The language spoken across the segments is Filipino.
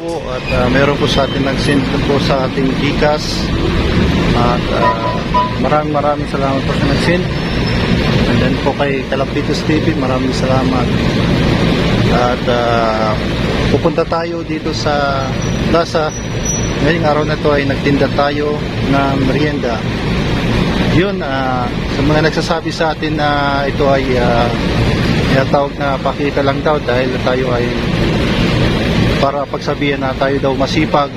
po at meron po sa atin nag-send po sa ating GCash at maraming salamat po sa nag-send. And then po kay Kalapitos TV, maraming salamat. At pupunta tayo dito sa plaza. Ngayong araw na to ay nagtinda tayo ng merienda. Yun, sa mga nagsasabi sa atin na ito ay tawag na pakita lang daw dahil tayo ay para pagsabihan na tayo daw masipag,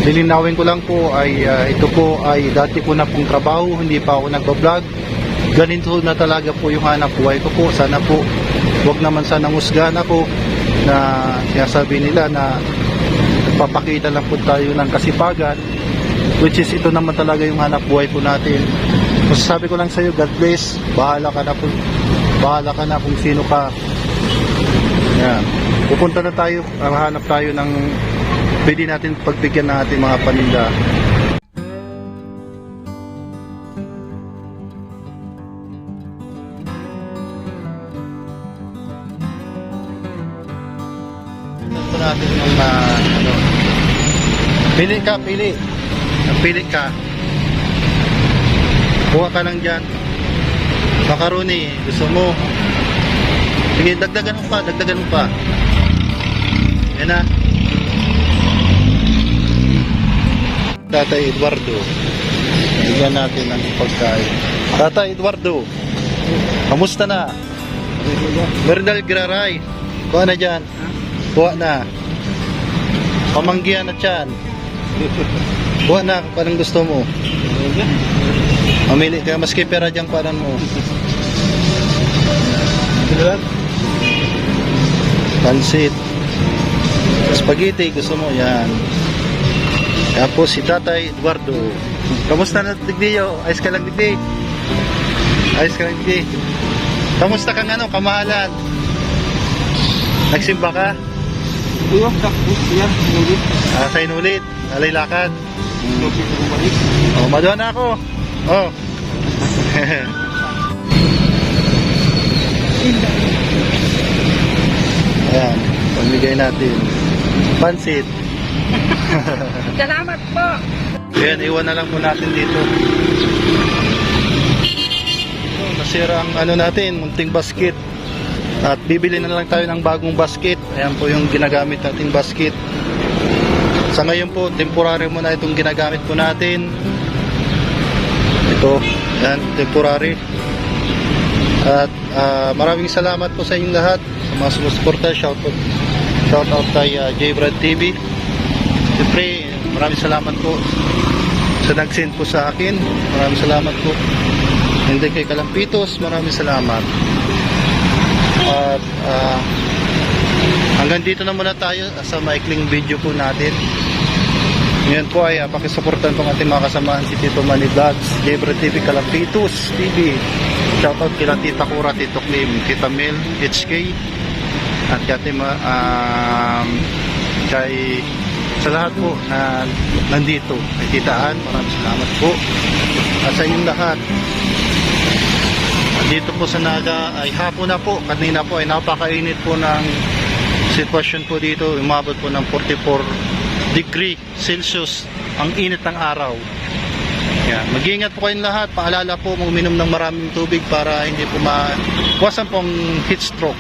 lilinawin ko lang po ay ito po ay dati ko na pong trabaho, hindi pa ako nagbablog. Ganito na talaga po yung hanap buhay ko po. Sana po wag naman sanang husgahan ako na sinasabi nila na papakita lang po tayo ng kasipagan, which is ito naman talaga yung hanap buhay po natin. Masasabi ko lang sa iyo, God bless. Bahala ka na kung sino ka. Yan. Pupunta na tayo, hanap tayo ng pwede natin pagbigyan ng ating mga paninda. Ito natin yung pili ka. Kuha ka lang dyan. Macaroni, gusto mo? Sige, dagdagan mo pa. Yan na. Tatay Eduardo. Bigyan natin ng pagkain. Tatay Eduardo, kamusta na? Bernal Graray. Kuha na dyan. Kuha na. Pamanggihan na dyan. Kuha na kung anong gusto mo. Mamili ka, maski pera dyan kung anong mo. Pansit. Spaghetti, gusto mo, yan. Tapos si Tatay Eduardo. Kamusta na digdiyo? Ayos ka lang digdi. Kamusta kang kamahalan? Nagsimba ka? Sa inulit. Alay lakad. Maduha na ako. Ayan, pamigay natin pansit. Salamat po. Ayan, iwan na lang po natin dito. Nasira ang natin, munting basket. At bibili na lang tayo ng bagong basket. Ayan po yung ginagamit nating basket. Sa ngayon po, temporary muna itong ginagamit po natin. Ito, yan, temporary. At maraming salamat po sa inyong lahat, sa mga sumusuporta. Shout out kay J-Brad TV. Siyempre, maraming salamat po sa nag-send po sa akin. Maraming salamat po. Hindi kay Kalampitos, maraming salamat. At hanggang dito na muna tayo sa maikling video po natin. Ngayon po ay pakisuportan po ng ating mga kasamaan, si Tito Manny Vlogs, J-Brad TV, Kalampitos TV. Shoutout kila Tita Cura, Tito Klim, Tita Mel, HK, at kay sa lahat po na nandito, kay Tita Ann, maraming salamat po. At sa inyong lahat, dito po sa Naga ay hapon na po. Kanina po ay napakainit po ng sitwasyon po dito. Umabot po ng 44 degree Celsius ang init ng araw. Yan. Mag-iingat po kayong lahat. Paalala po, uminom ng maraming tubig para hindi po mawasan pong heat stroke.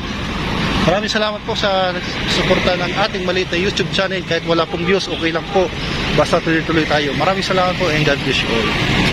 Maraming salamat po sa suporta ng ating maliit na YouTube channel. Kahit wala pong views, okay lang po. Basta tuloy-tuloy tayo. Maraming salamat po and God bless you all.